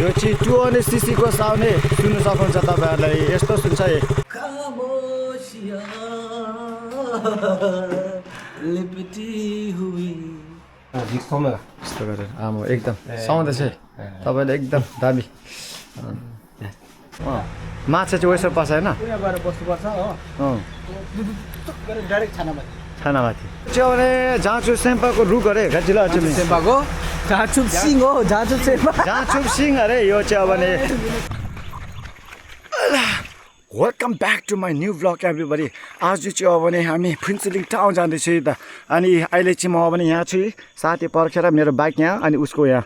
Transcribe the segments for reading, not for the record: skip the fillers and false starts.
यो चाहिँ 200 cc को साउने सुन्नु सक्नुहुन्छ तपाईहरुलाई यस्तो सुन्छ है लिपटी हुई यस्तो गरेर आमा एकदम साउँदै छ तपाईले एकदम दामी माछा चाहिँ वेसर पर्छ हैन यहाँ गएर बस्नु पर्छ हो गरे डाइरेक्ट छानामाथि चाहिँ जाँचु सेम्पाको रुख अरे गजिला चाहिँ सेम्पाको झाचुप सिंह हो झाचुप सेम्पा जाँचुप सिंह अरे यो चाहिँ अब नि welcome back to my new blog everybody आज चाहिँ अब नि हामी फुन्सिलिङ टाउन जाँदैछु त अनि अहिले चाहिँ म अब नि यहाँ छु साथी पर्खेर मेरो बाइक यहाँ अनि उसको यहाँ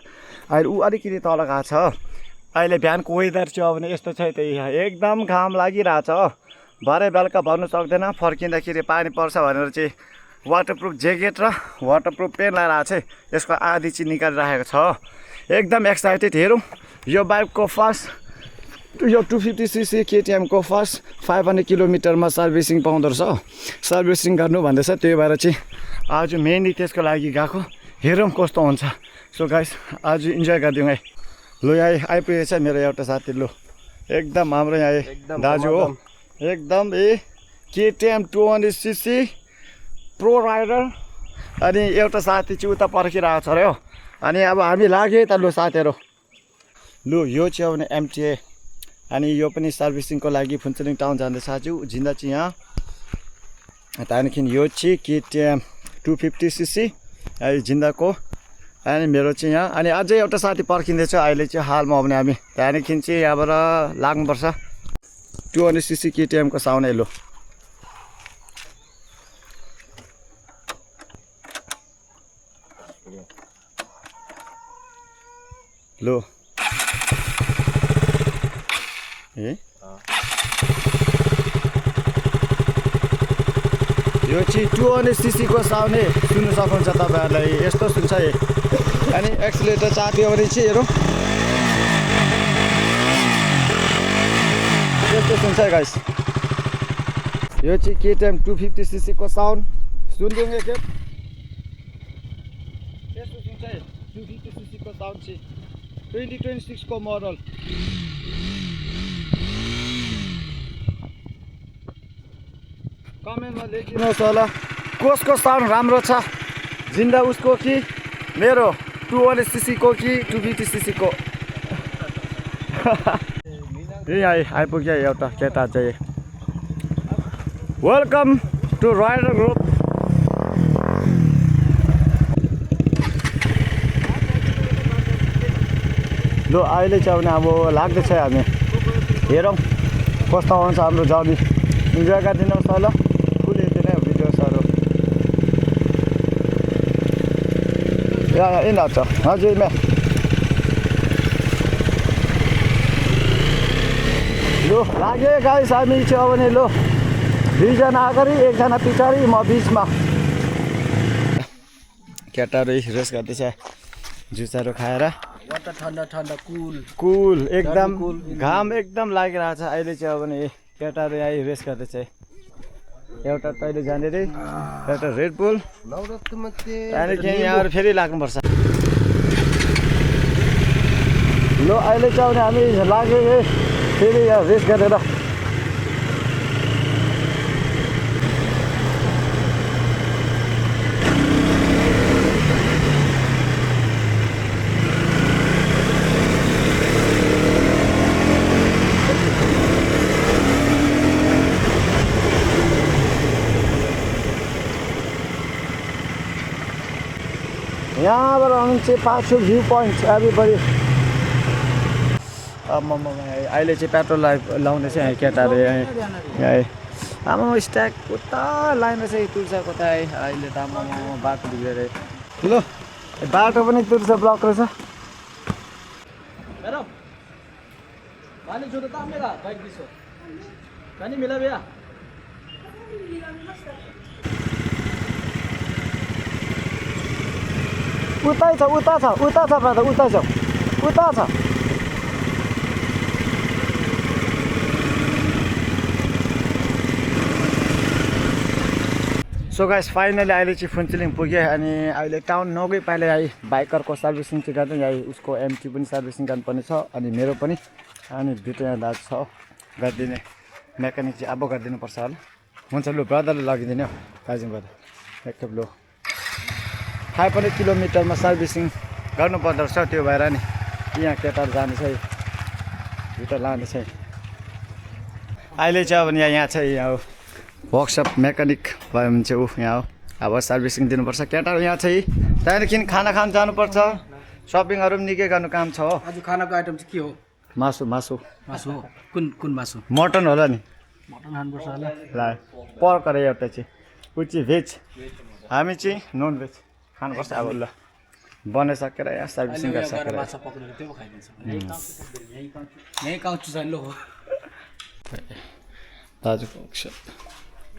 अहिले ऊ अलिकति तल गएको छ अहिले बिहानको वेदर चाहिँ अब नि यस्तो छ त यहाँ एकदम घाम लागिरहेछ भरे बेलुका भन्नु सक्दैन फर्किँदाखेरि पानी पर्छ भनेर चाहिँ वाटरप्रुफ ज्याकेट र वाटरप्रुफ पेन लगाएर आएको चाहिँ यसको आधी चाहिँ निकालिराखेको छ एकदम एक्साइटेड हेरौँ यो बाइकको फर्स्ट यो 250cc केटिएमको फर्स्ट 500 किलोमिटरमा सर्भिसिङ पाउँदो रहेछ सर्भिसिङ गर्नु भन्दैछ त्यही भएर चाहिँ आज मेनली त्यसको लागि गएको हेरौँ कस्तो हुन्छ सो गाइस आज इन्जोय गरिदिउँ है लु यहाँ आइपुगेछ मेरो एउटा साथी लु एकदम हाम्रो यहाँ दाजु हो एकदम केटिएम 200cc प्रो राइडर अनि एउटा साथी चाहिँ उता पर्खिरहेको छ अरे हो अनि अब हामी लाग्यो त लु साथीहरू लु यो चाहिँ अब एमटिए अनि यो पनि सर्भिसिङको लागि फुन्सिलिङ टाउन जाँदैछ आज जिन्दा चाहिँ यहाँ त्यहाँदेखि यो चाहिँ केटिएम 250cc जिन्दाको अनि मेरो चाहिँ यहाँ अनि अझै एउटा साथी पर्खिँदैछ अहिले चाहिँ हालमा आउने हामी त्यहाँदेखि चाहिँ यहाँबाट लाग्नुपर्छ 200cc केटिएमको साउनै लु लो यो चाहिँ 200cc को साउने सुन्नु सक्नुहुन्छ तपाईहरुलाई यस्तो सुन्छ है अनि एक्सिलेटर चाप्यो भने चाहिँ हेरौँ यस्तो सुन्छ है गाइस यो चाहिँ केटिएम 250cc को साउन्ड सुनिदिउँ एकखेप यस्तो सुन्छ है 250cc को साउन्ड चाहिँ 2026 को मोडल कमेन्टमा लेखिदिनुहोस् होला कसको साउन्ड राम्रो छ जिन्दा उसको कि मेरो 200cc को कि 250cc को यही आइपुग्यो एउटा केटा चाहिँ वेलकम टु राइडर ग्रुप लु अहिले चाहिँ अब लाग्दैछ हामी हेरौँ कस्तो आउँछ हाम्रो जर्नी इन्जोय गरिदिनुहोस् होला फुल यति नै भिडियोसहरू इन अच्छा हजुर म्या लु लाग्यो गाइस हामी चाहिँ अब नि लु 2 जना अगाडि 1 जना पछाडि म बिचमा केटाहरू रेस गर्दैछ जुसहरू खाएर ठन्डा ठन्डा कुल एकदम घाम एकदम लागिरहेछ अहिले चाहिँ अब नि केटाहरू यहाँ रेस गर्दैछ एउटा तैँले जाने रे एउटा रेड बुल त्यहाँदेखि यहाँबाट फेरि लाग्नुपर्छ ल अहिले चाहिँ हामी लाग्यो फेरि यहाँ रेस गरेर यहाँबाट हामी चाहिँ पाएको छु भ्यू पोइन्ट एभ्रीबडी अहिले चाहिँ पेट्रोल लाउँदैछ यहाँ केटाहरू यहाँ आमा स्ट्याक उता लाइन रहेछ तुर्साको त अहिले त आमा बाटो बिग्रेर ल बाटो पनि तुर्सा ब्लक रहेछ उता छ ब्रदर उता छ सो गाइस फाइनली अहिले चाहिँ फुन्चुलिङ पुगेँ अनि अहिले टाउन नगई पाइले आई बाइकरको सर्भिसिङ चाहिँ गर्दै यही उसको एमटी पनि सर्भिसिङ गर्नुपर्ने छ अनि मेरो पनि अनि दुईवटा दाजु छ गरिदिने मेकानिक चाहिँ अब गरिदिनुपर्छ होला हुन्छ लु ब्रदरले लगिदिने हो दार्जिलिङबाट एकखेप लु 500 किलोमिटरमा सर्भिसिङ गर्नुपर्दो रहेछ त्यो भएर नि यहाँ केटाहरू जाँदैछ दुईवटा लाँदैछ अहिले चाहिँ अब यहाँ चाहिँ यहाँ वर्कसप मेकानिक भयो भने चाहिँ यहाँ हो अब सर्भिसिङ दिनुपर्छ केटाहरू यहाँ चाहिँ त्यहाँदेखि खाना खान जानुपर्छ सपिङहरू पनि निकै गर्नु काम छ हो आज खानाको आइटम चाहिँ के हो मासु मासु मासु हो कुन मासु मटन होला नि मटन खानुपर्छ होला ल पर्क अरे एउटा चाहिँ ऊ चाहिँ भेज हामी चाहिँ नन भेज खानुपर्छ अब ल बनाइसकेर यहाँ सर्भिसिङ गरिसकेर माछा पक्रेर त्यो खाइदिन्छ यही काउँछु छैन लो हो दाजुको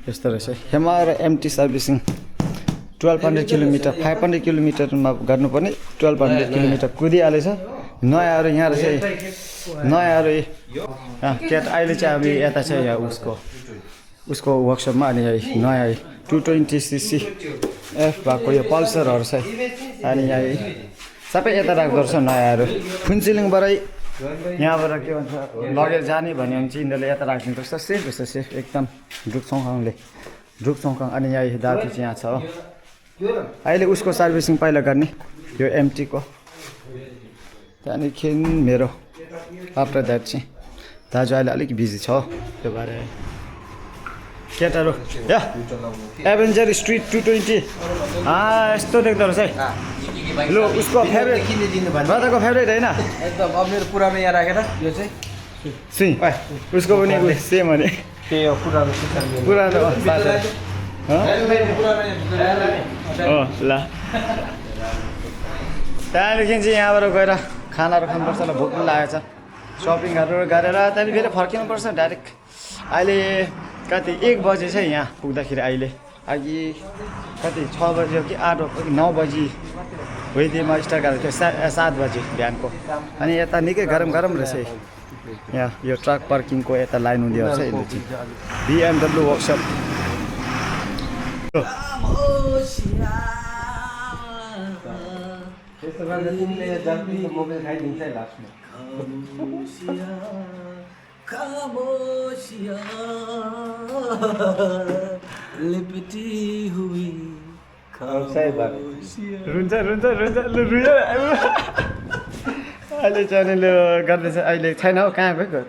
यस्तो रहेछ हिमाल एमटी सर्भिसिङ 1200 किलोमिटर 500 किलोमिटरमा गर्नुपर्ने 1200 किलोमिटर कुदिहालेछ नयाँहरू यहाँ रहेछ नयाँहरू केटा अहिले चाहिँ अब यता चाहिँ यहाँ उसको वर्कसपमा अनि नयाँ 220cc एफ भएको यो पल्सरहरू छ अनि यहाँ सबै यता राख्दो रहेछ नयाँहरू फुन्चुलिङबाटै यहाँबाट के भन्छ लगेर जाने भन्यो भने चाहिँ यिनीहरूले यता राखिदिनु रहेछ सेफ रहेछ सेफ एकदम ढुकचौँखाङ अनि यहाँ दाजु चाहिँ यहाँ छ हो अहिले उसको सर्भिसिङ पहिला गर्ने यो एमटीको त्यहाँदेखि मेरो आफ्टर द्याट चाहिँ दाजु अहिले अलिक बिजी छ त्यो भएर केटाहरू या एभेन्जर स्ट्रिट 220 यस्तो देख्दो रहेछ है लु उसको फेभरेट ब्रदरको फेभरेट होइन एकदम अब मेरो पुरानो यहाँ राखेर यो चाहिँ सिङ उसको पनि सेम हो नि त्यही हो पुरानो पुरानो ल त्यहाँदेखि चाहिँ यहाँबाट गएर खानाहरू खानुपर्छ ल भोक पनि लागेको छ सपिङहरू गरेर त्यहाँदेखि फेरि फर्किनुपर्छ डाइरेक्ट अहिले कति 1 बजे चाहिँ यहाँ पुग्दाखेरि अहिले अघि कति 6 बजी हो कि 8 हो कि 9 बजी होइदिएमा स्टार्ट गरेको थियो 7 बजी बिहानको अनि यता निकै गरम रहेछ यहाँ यो ट्रक पार्किङको यता लाइन हुँदै रहेछ यसले चाहिँ BMW वर्कसप लिपटी हुई रुन्छ अहिले चाहिँ लु गर्दैछ अहिले छैन हौ कहाँ भयो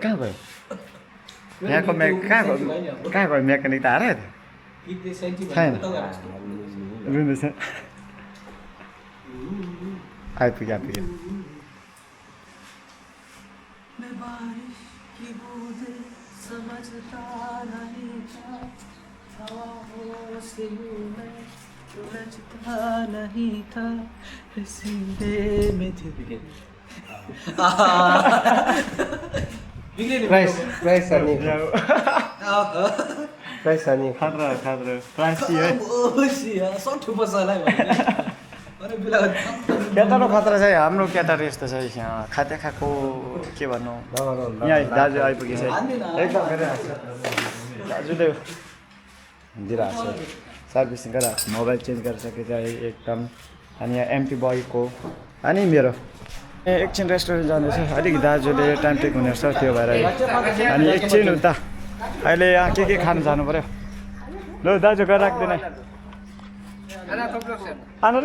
यहाँको कहाँ गयो मेकानिक त हारे छैन रुँदैछ आइपुग्यो नहीं था सीधे में थे प्राइस अनि प्राइस अनि खतरा प्राइस है सठु पसलाई केटाको खतरा छ हाम्रो केटाहरू यस्तो छ खाते खाएको के भन्नु यहाँ दाजु आइपुगेछ एकदम दाजुले दिइरहेको छ सर्भिसिङ गरेर मोबाइल चेन्ज गरिसकेको छ एकदम अनि यहाँ एमटी बयको अनि मेरो एकछिन रेस्टुरेन्ट जाँदैछ अलिक दाजुले टाइम टेक हुने रहेछ त्यो भएर अनि एकछिन उता अहिले यहाँ के खानु जानु पऱ्यो ल दाजु गएर राख्दैन आना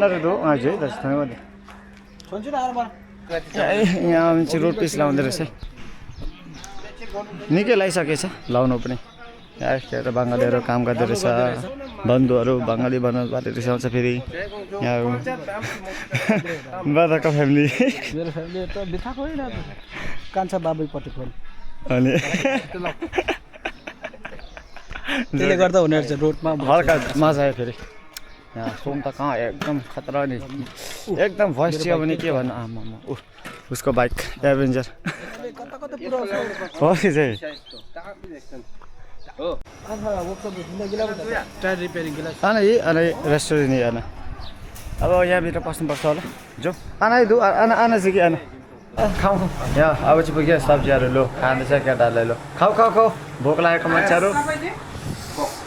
रे दो हजुर है दाजु यहाँ चाहिँ रोड पिस लाउँदो रहेछ निकै लगाइसकेछ लाउनु पनि यहाँ बङ्गालीहरू काम गर्दो रहेछ बन्धुहरू बङ्गाली बनाउनु रिसाउँछ फेरि यहाँ ब्रदरको फ्यामिली मेरो फ्यामिली त बिथाको होइन कान्छा बाबैपट्टिको अनि त्यसले गर्दा हुने रहेछ रोडमा हल्का मजा आयो फेरि यहाँ सोम त कहाँ एकदम खतरा नि एकदम भोइस चाहिँ भने के भन्नु आमा उसको बाइक एभेन्जर चाहिँ टायर रिपेयरिङ आना यही अनि रेस्टुरेन्ट यही आना अब यहाँभित्र पस्नुपर्छ होला जो आना है दु आना चाहिँ कि आना खाऊ यहाँ अब चाहिँ पुग्यो सब्जीहरू लो खाँदैछ केटाहरूले लो खाऊ भोक लागेको मान्छेहरू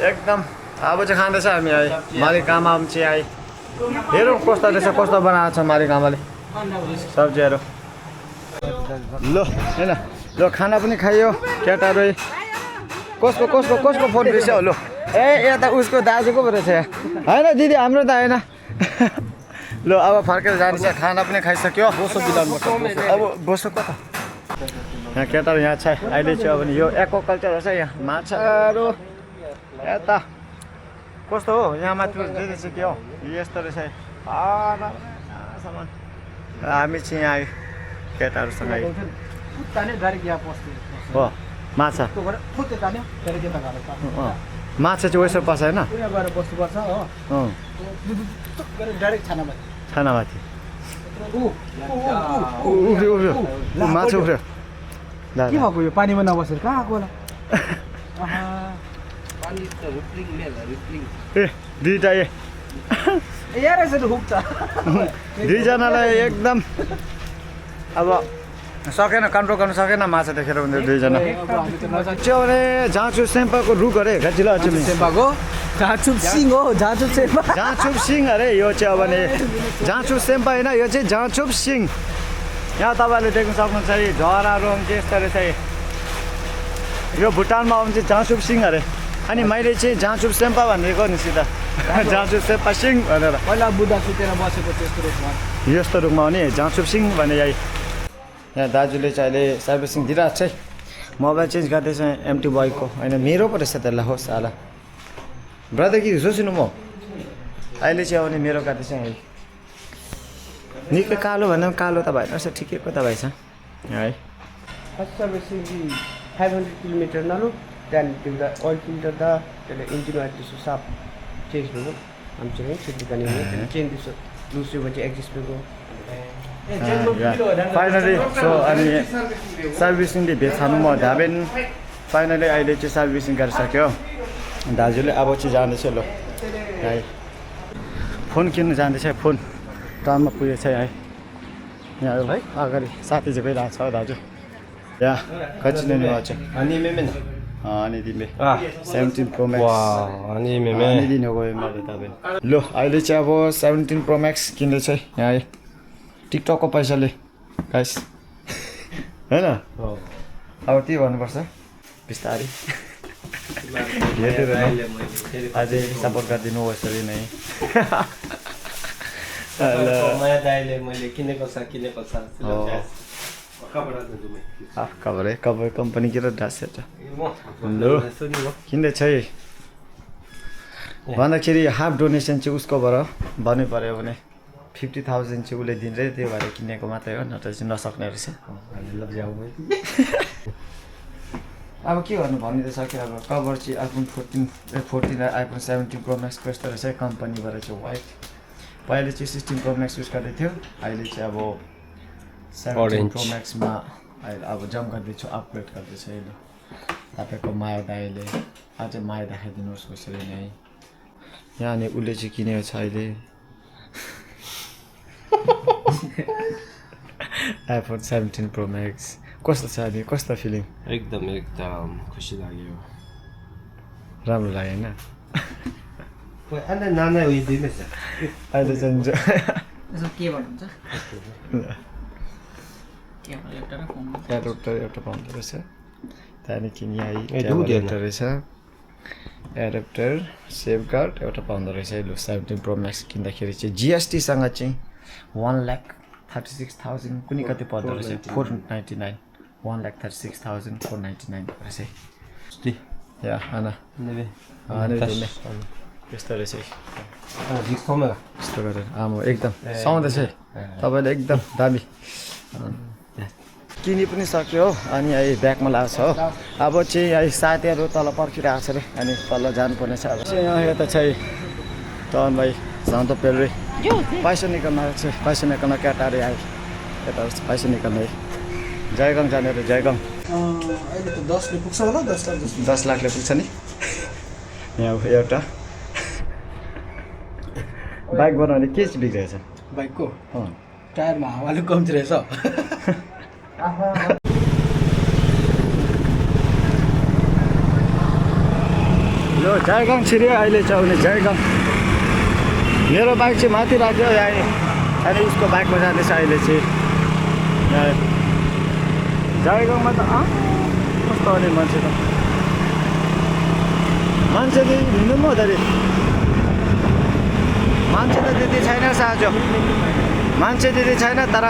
एकदम अब चाहिँ खाँदैछ हामी है मालिक आमा चाहिँ आए हेरौँ कस्तो रहेछ कस्तो बनाएको छ मालिक आमाले सब्जीहरू ल होइन ल खाना पनि खाइयो केटाहरू कसको कसको कसको फोन रहेछ हो ल यता उसको दाजुको पो रहेछ होइन दिदी हाम्रो त होइन ल अब फर्केर जान्छ खाना पनि खाइसक्यो अब बोसो कता यहाँ केटाहरू यहाँ छ अहिले चाहिँ अब यो एक्वाकल्चर रहेछ यहाँ माछाहरू यता कस्तो हो यहाँ माथि रहेछ के हो यस्तो रहेछ सामान हामी चाहिँ यहाँ आयो केटाहरूसँग आयो हो माछा माछा चाहिँ वैसे पर्छ होइन छानामाथि उफ्रियो उफ्रियो माछा उफ्रियो के भएको यो पानीमा नबसेर कहाँ आएको होला ए दुईवटा दुईजनालाई एकदम अब सकेन कन्ट्रोल गर्न सकेन माछा देखेर उनीहरू दुईजना त्यो भने जाँचु सेम्पाको रुख अरे घाँचिलो सेम्पाको झाँचुप सिङ हो झाँचुप सेम्पा जाँचुप सिङ अरे यो चाहिँ अब भने जाँचु सेम्पा होइन यो चाहिँ जाँचुप सिङ यहाँ तपाईँले देख्न सक्नुहुन्छ है झराहरू आउँछ यस्तो रहेछ यो भुटानमा आउँछ जाँचुप सिङ अरे अनि मैले चाहिँ जाँचुप सेम्पा भनेको नि सिधा जाँचुप सेम्पा सिङ भनेर पहिला बुद्ध सुतेर बसेको त्यस्तो रुखमा यस्तो रुखमा हो नि जाँचुप सिङ भने यही यहाँ दाजुले चाहिँ अहिले सर्भिसिङ दिइरहेको छ है मोबाइल चेन्ज गर्दैछ एमटी बोयको होइन मेरो पो रहेछ त्यसलाई होस् साला ब्रदर कि सोच्नु म अहिले चाहिँ आउने मेरो गर्दैछ है निकै कालो भन्दा पनि कालो त भएन रहेछ ठिकैको त भएछ है फर्स्ट सर्भिसिङ 500 किलोमिटर नालो त्यहाँदेखि तिमीलाई ओइल फिल्टर दा त्यसले इन्जिन ऑयल दिसो साफ चेन्ज गर्नु आमसँग छुट्टी गर्ने चेन्ज दिसो दूसरी म्हणजे एग्जिस्ट को फाइनली सो अनि सर्भिसिङले भेट्छानु म धाबेन फाइनली अहिले चाहिँ सर्भिसिङ गरिसक्यो दाजुले अब चाहिँ जाँदैछ ल है फोन किन्नु जाँदैछ फोन टाउनमा पुगेछ है यहाँ है अगाडि साथी चाहिँ गइरहेको छ दाजु यहाँ कति लिनु भएको छ अनि तिमीले 17 प्रो म्याक्स अनि दिनु गयो मैले तपाईँ ल अहिले चाहिँ अब 17 प्रो म्याक्स किन्दैछ है यहाँ है टिकटकको पैसाले गाइस होइन अब के भन्नुपर्छ बिस्तारै अझै सपोर्ट गरिदिनु यसरी नै कभर कम्पनी के ड्रेस ल किन्दैछ है भन्दाखेरि हाफ डोनेसन चाहिँ उसकोबाट भन्नु पऱ्यो भने 50,000 चाहिँ उसले दिन्छ त्यो भएर किनेको मात्रै हो नत्र चाहिँ नसक्ने रहेछ अब के गर्नु भन्नु त सक्यो अब कभर चाहिँ आइफोन 14 आइफोन 17 प्रो म्याक्सको यस्तो रहेछ कम्पनीबाट चाहिँ वाइट पहिले चाहिँ 16 प्रो म्याक्स युज गर्दै थियो अहिले चाहिँ अब 17 प्रो म्याक्समा अहिले अब जम्प गर्दैछु अपग्रेड गर्दैछु अहिले तपाईँको माया दाइले अझै माया देखाइदिनुहोस् कसरी नै यहाँ अनि उसले चाहिँ किनेको छ अहिले आइफोन 17 प्रो म्याक्स कस्तो छ अनि कस्तो फिलिङ एकदम खुसी लाग्यो राम्रो लाग्यो होइन नाना उयो दिनुहोस् अहिले चाहिँ के भन्नुहुन्छ एडप्टर एउटा पाउँदो रहेछ त्यहाँदेखि यहाँ एउटा रहेछ एडप्टर सेभ गार्ड एउटा पाउँदो रहेछ लु 17 प्रो म्याक्स किन्दाखेरि चाहिँ जिएसटीसँग चाहिँ 1,36,000 कुनै कति पर्दो रहेछ 499 1,36,499 रहेछ या आना यस्तो रहेछ यस्तो गरेर आमा एकदम सुहाउँदैछ तपाईँले एकदम दामी किनि पनि सक्यो हो अनि अहिले ब्यागमा लगाएको छ हो अब चाहिँ अहिले साथीहरू तल पर्खिरहेको छ अरे अनि तल जानुपर्ने छ अब यहाँ यता चाहिँ टन भाइ जाँदो पेल्रे पैसा निकाल्न आएको छ पैसा निकाल्न केटाहरू आयो यता पैसा निकाल्ने जयगाङ जाने अरे जयगाङ अहिले त 10 ले पुग्छ होला 10 लाख जस्तो 10 लाखले पुग्छ नि यहाँ एउटा बाइक बनाउने के चाहिँ बिग्रेको छ बाइकको टायरमा हावाले कम्ती रहेछ यो जयगाउँ छिर्यो अहिले चाहिँ आउने जयगाउँ मेरो बाइक चाहिँ माथि राख्यो यहाँ अनि उसको बाइकमा जाँदैछ अहिले चाहिँ यहाँ जयगाउँमा त कस्तो आउने मान्छे त मान्छेले हिँड्नु पनि हुँदाखेरि मान्छे त त्यति छैन आज मान्छे त्यति छैन तर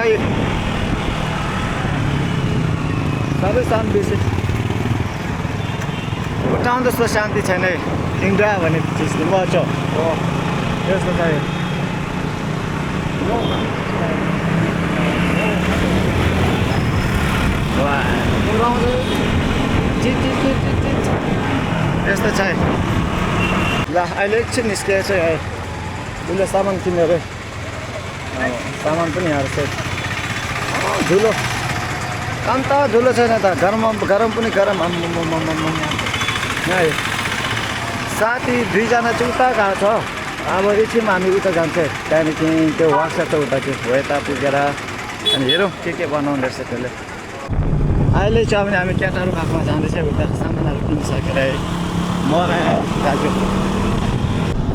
सबै शान्ति छ भुटान जस्तो शान्ति छैन इन्डिया भन्ने चिजले बच्छ हो त्यस्तो चाहिँ यस्तो छ ल अहिले एकछिन निस्केको छ उसले सामान किन्यो अरे सामान पनि यहाँ रहेछ झुलो अन्त झुलो छैन त गरम पनि गरम यहाँ साथी 2 जना चाहिँ उता गएको छ अब एकछिन हामी उता जान्छ त्यहाँदेखि त्यो वर्कसप छ उता चाहिँ हो यता पुगेर अनि हेरौँ के बनाउँदो रहेछ त्यसले अहिले चाहिँ अब हामी केटाहरू बाघमा जाँदैछ उता सामानहरू किनिसकेर म दाजु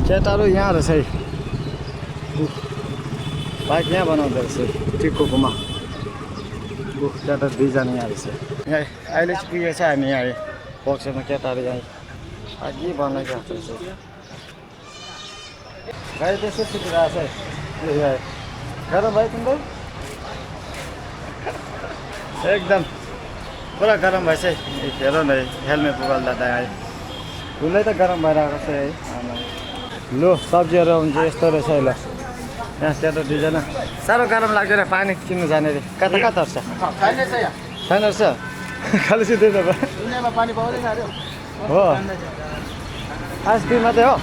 केटाहरू यहाँ रहेछ है बाइक यहाँ बनाउँदो रहेछ टिकोकोमा केटा 2 जना यहाँ रहेछ यहाँ अहिले चाहिँ पुगेको छ हामी यहाँ बक्समा केटाहरू यहाँ अघि बनाइरहेको रहेछ गाडी त्यसो सुतिरहेको छ गरम भयो तिम्रो एकदम पुरा गरम भएछ है हेर न हेलमेट बगाल्दा त उसलाई त गरम भइरहेको छ है लो सब्जीहरू हुन्छ यस्तो रहेछ है ल यहाँ केटा 2 जना साह्रो गरम लाग्दैन पानी किन्नु जाने रे कता कता छ छैन रहेछ खालि सुत्दैन पानी पाउँदैन अरे हो आइसक्रिम मात्रै हो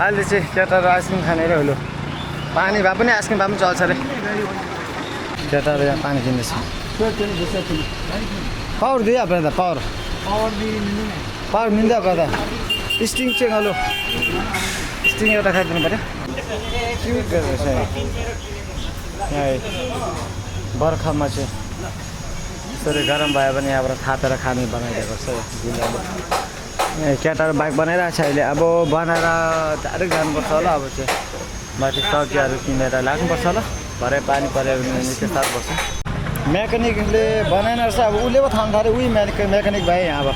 अहिले चाहिँ केटाहरू आइसक्रिम खाने रे हो पानी भए पनि आइसक्रिम भए पनि चल्छ अरे केटाहरू यहाँ पानी किन्दैछ पावर दियो अब त पावर मिल्दै अब त स्टिङ चाहिँ हेलो स्टिङ एउटा खाइदिनु पऱ्यो क्युट रहेछ यहाँ बर्खामा चाहिँ यसरी गरम भयो भने यहाँबाट थापेर खाने बनाइदिएको छ जिल्लाले केटाहरू बाइक बनाइरहेको छ अहिले अब बनाएर डाइरेक्ट जानुपर्छ होला अब चाहिँ माथि सब्जीहरू किनेर लाग्नुपर्छ होला भरे पानी पऱ्यो भने निकै साह्रो पर्छ मेकानिकले बनाएन रहेछ अब उसले पो थाहा थाल्यो उही मेकानिक भाइ यहाँ अब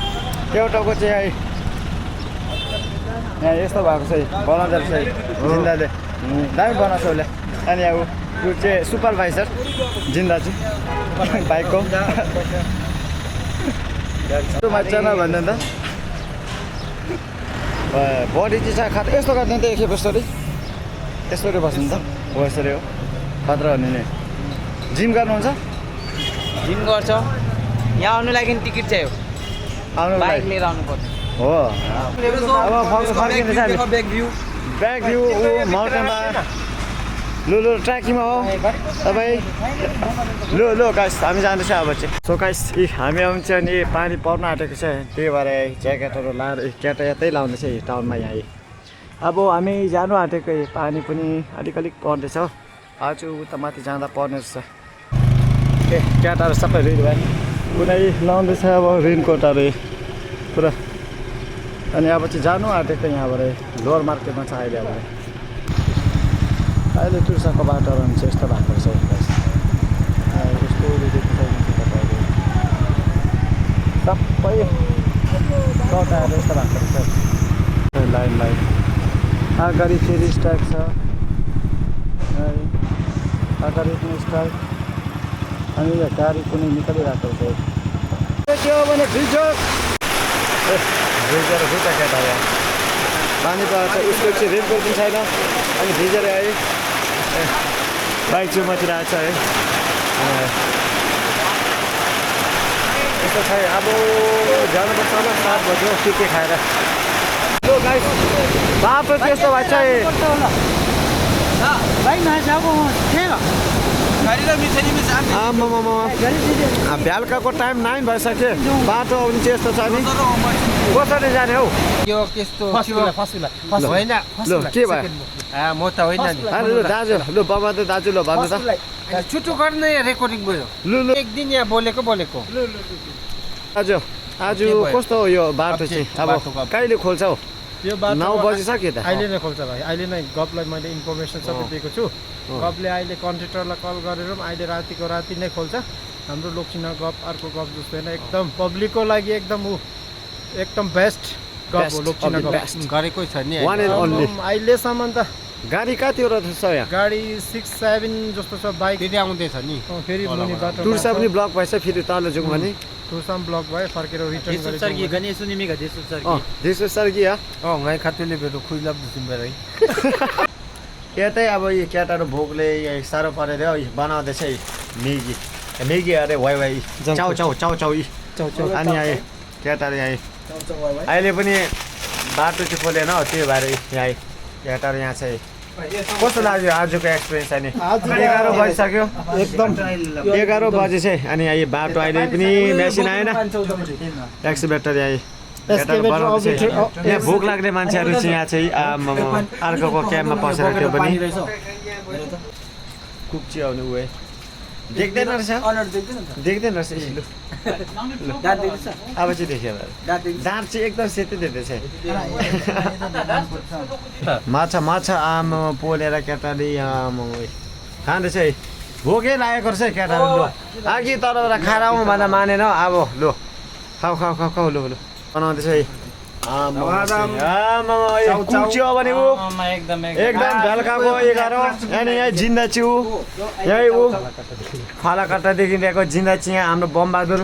एउटाको चाहिँ यहाँ यस्तो भएको छ बनाउँदो रहेछ जिन्दाले दामी बनाउँछ उसले अनि अब ऊ चाहिँ सुपरभाइजर जिन्दा चाहिँ बाइकको मजा भन्दैन त बडी चाहिँ खतरा यस्तो गर्दैन त एकखेप यसरी बस्नु त हो यसरी हो खतरा हुने नि जिम गर्नुहुन्छ जिम गर्छ यहाँ आउनु लागि टिकट चाहियो आउनु बाइक लिएर आउनु पर्छ हो अब फर्किँदैछ ब्याक भ्यू ऊ माउन्टेनमा लु ट्र्याकिङमा हो तपाईँ लो गाइस हामी जाँदैछ अब चाहिँ सो गाइस हामी आउँछ नि पानी पर्न आँटेको छ त्यही भएर ज्याकेटहरू लाएर केटा यतै लाउँदैछ टाउनमा यहाँ अब हामी जानु आँटेको पानी पनि अलिक पर्दैछ आज उता माथि जाँदा पर्ने रहेछ केटाहरू सबै रेडी भयो कुनै लाउँदैछ अब रेनकोटहरू पुरा अनि अब चाहिँ जानु आँटेको यहाँबाट लोवर मार्केटमा छ अहिले टुर्साको बाटोहरू हुन्छ यस्तो भएको रहेछ यस्तो सबै कटाएर यस्तो भएको रहेछ लाइन अगाडि फेरि स्ट्राइक छ अगाडि पनि स्ट्राइक अनि गाडी कुनै निकालिरहेको रहेछ के हो भने भिजर खुट्टा केटा यहाँ पानी पर्छ उसको चाहिँ रेनकोट पनि छैन अनि भिजेर आयो बाइक चाहिँ माथि आएको छ है यस्तो छ अब जानुपर्छ होला 7 बज्यो के खाएर लो गाइस बाटो त्यस्तो भएको छ बेलुकाको टाइम 9 भइसक्यो बाटो पनि चाहिँ यस्तो छ नि कसरी जाने हौ यो त्यस्तो होइन ल के भयो म त होइन नि ल दाजु ल बाबा त दाजु ल भन्नु त छुट्टो गर्ने रेकर्डिङ भयो ल एक दिन यहाँ बोलेको दाजु आज के भयो? कस्तो हो यो बाटो चाहिँ अब बाटोको अब- कहिले खोल्छ हौ यो बाटो 9 बजिसक्यो त अहिले नै खोल्छ भाइ अहिले नै गभलाई मैले इन्फर्मेसन सबै दिएको छु गभले अहिले कन्ट्र्याक्टरलाई कल गरेर पनि अहिले रातिको राति नै खोल्छ हाम्रो लोकसिना गभ अर्को गभ जस्तो होइन एकदम पब्लिकको लागि एकदम बेस्ट गभ हो लोकसिना गभ गरेकै छ नि वान एन्ड ओन्ली अहिलेसम्म त गाडी कतिवटा छ यहाँ गाडी 6-7 जस्तो छ बाइक फेरि आउँदैछ नि फेरि मुनि बाटो टुर्सा पनि ब्लक भएछ फेरि तल जाउँ भने टुर्साम ब्लक भयो फर्केर रिटर्न सरकी गणेश सुनिमिका देशु सरकी देशो सरकी गाई खातुले भेटो खुइलाप दिसिम्बेरै यतै अब यो केटाहरू भोकले साह्रो परेर बनाउँदैछ मेगी अरे वाइ चाउ चाउ चाउ चाउ अनि आए केटाहरू आए अहिले पनि बाटो चाहिँ खोलेन त्यही भएर यहाँ केटाहरू यहाँ चाहिँ कस्तो लाग्यो आजको एक्सपिरियन्स अनि 11 बजिसक्यो एकदम 11 बजे चाहिँ अनि यो बाटो अहिले पनि मेसिन आएन एक्सिभेटर आए यहाँ भोक लाग्ने मान्छेहरू चाहिँ यहाँ चाहिँ अर्कोको क्याम्पमा पसेर त्यो पनि कुप्ची आउने ऊ देख्दैन रहेछ देख्दैन रहेछ लु अब चाहिँ देख्यो दाँत चाहिँ एकदम सेतै देख्दैछ माछा आम पोलेर केटाले खाँदैछ है भोकै लागेको रहेछ केटाहरू लु अघि तरबाट खाराउँ भन्दा मानेन अब लु खाऊ लु बनाउँदैछ है कुच्यो भने ऊ एकदम ढल्काको 11 अनि यहाँ जिन्दा छु यही ऊ फालाकट्टादेखि ल्याएको जिन्दा चिया हाम्रो बमबहादुर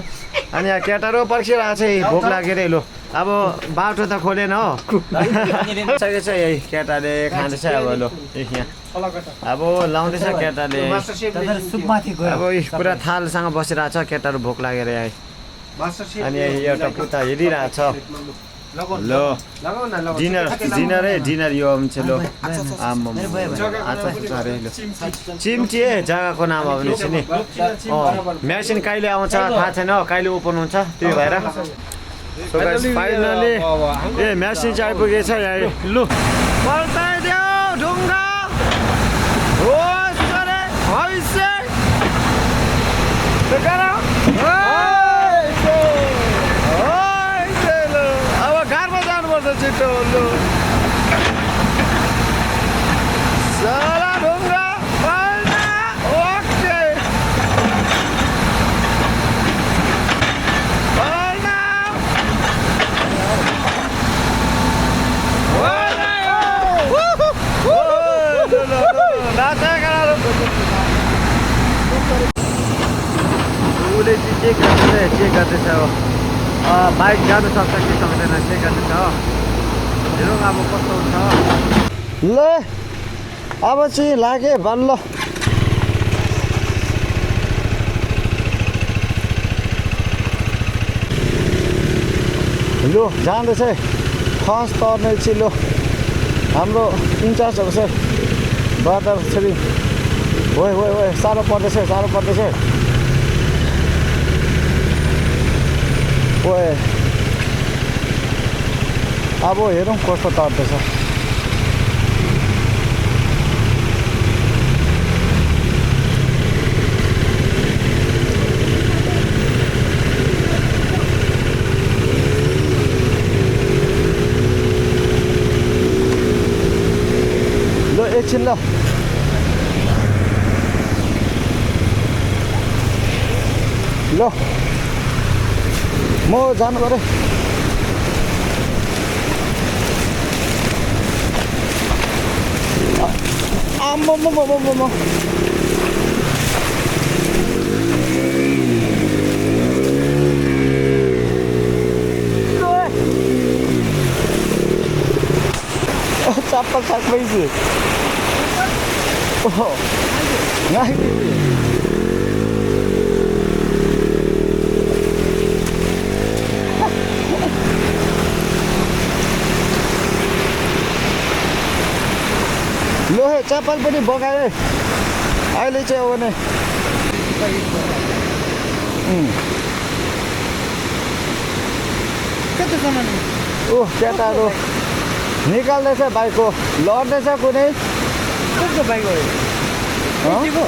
अनि यहाँ केटाहरू पर्खिरहेको छ भोक लागेर लु अब बाटो त खोलेन हो सकेछ यही केटाले खाँदैछ अब लु यहाँ अब लाउँदैछ केटाले अब पुरा थालसँग बसिरहेको छ केटाहरू भोक लागेर यहाँ अनि एउटा पुता हेरिरहेछ ल डिनर यो चाहिँ लो चिम्ची जग्गाको नाम हो भने चाहिँ नि मेसिन कहिले आउँछ थाहा छैन कहिले ओपन हुन्छ त्यही भएर फाइनली ए मेसिन चाहिँ आइपुगेछ यहाँ लु ढुङ्गा छिटो लु साला ढुङ्गा ओके उसले चाहिँ चेक गर्दैछ बाइक जानु सक्छ कि सक्दैन चेक गर्दैछ हो हेरौँ अब कस्तो हुन्छ ल अब चाहिँ लागे बल्ल लु जाँदैछ फर्स्ट तर्ने चाहिँ लु हाम्रो इन्चार्जहरू चाहिँ ब्रदर छोरी ओए साह्रो पर्दैछ ओए अब हेरौँ कस्तो तर्दैछ ल एकछिन ल म जानु पऱ्यो आम्म चप्पल साक्दैछु लो हे चप्पल पनि बगाए अहिले चाहिँ हो भने ओह केटाहरू निकाल्दैछ बाइकको लड्दैछ कुनै कसको बाइक हो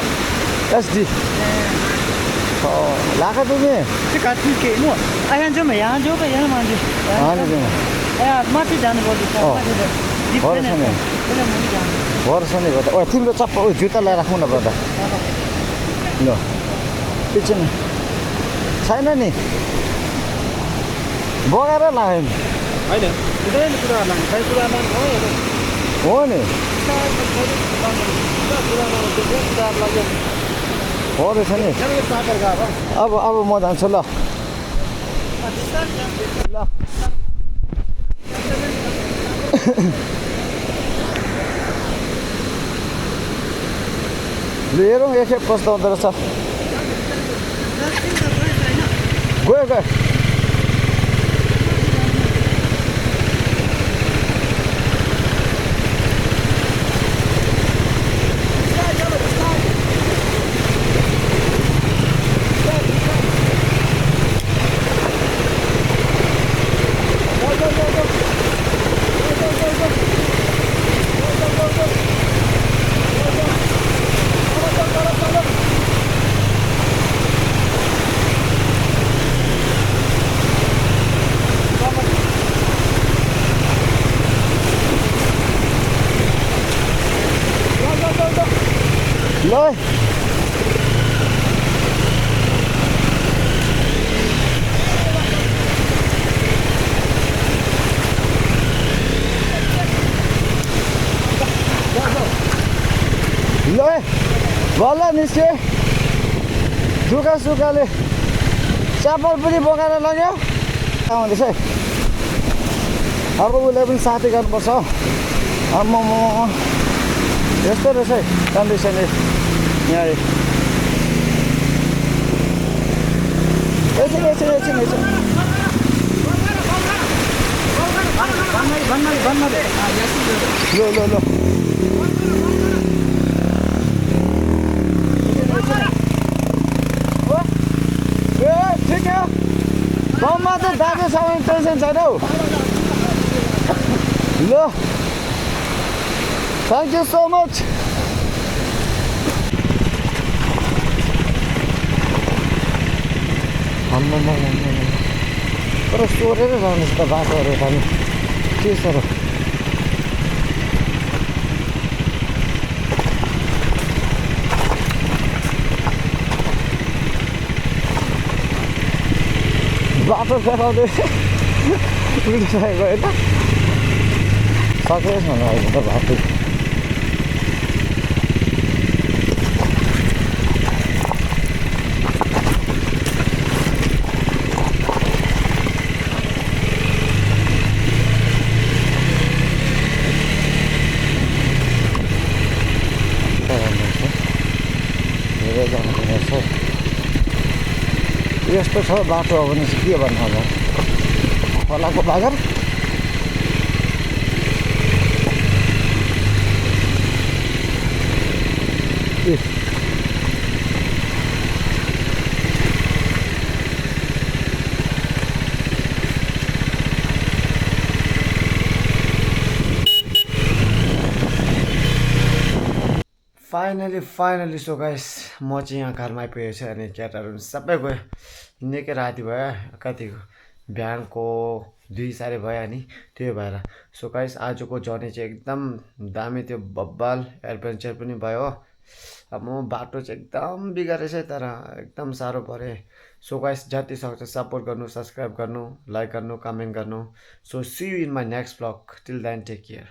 एसडी लाखा तुम्ही 这个挺给我，哎呀，这么样就个样嘛就， अनि जाउँ哎呀，माथि जानुपर्छ सर, अँ। माथि त भरोसा डिफ्रेन्ट नै। त्यसलाई मुनि जानु भरोसा नै गर्दा तिम्रो चप्पल जुत्ता ल्याएर राखौँ न पर्दा ल एकछिन छैन नि बगाएर लाग्यो नि होइन हुँदैन कुरा लानु खै कुरा लानु हो नि हो रहेछ नि अब म जान्छु ल ल ल हेरौँ एकखेप कस्तो हुँदो रहेछ गयो गयो ल ल बल्ल निस्के दुःखा सुखले च्यापल पनि बोकाएर लग्यो आउँदैछ है अर्को उसले पनि साथी गर्नुपर्छ आम्मामा यस्तो रहेछ है कन्डिसन यहाँ एकछिन ल ए ठिक हो गाउँमा त दाजु छ भने टेन्सन छैन हौ ल थ्याङ्क यू सो मच तर सोरेर जानुहोस् त बाटोहरू पनि के सर बाटो फेराउँदै उडिसकेको होइन सकेछ भने अहिले त बाटो यस्तो छ बाटो हो भने चाहिँ के भन्नु अब खोलाको बागर फाइनली सो गाइस म चाहिँ यहाँ घरमा आइपुगेको छु अनि केटाहरू सबै गयो निकै राति भयो कतिको बिहानको 2 साढे भयो नि त्यही भएर सो गाइस आजको जर्नी चाहिँ एकदम दामी थियो बब्बाल एडभेन्चर पनि भयो अब म बाटो चाहिँ एकदम बिगारेछ तर एकदम साह्रो परे सो गाइस जति सक्छ सपोर्ट गर्नु सब्सक्राइब गर्नु लाइक गर्नु कमेन्ट गर्नु so see you in my next blog till then take care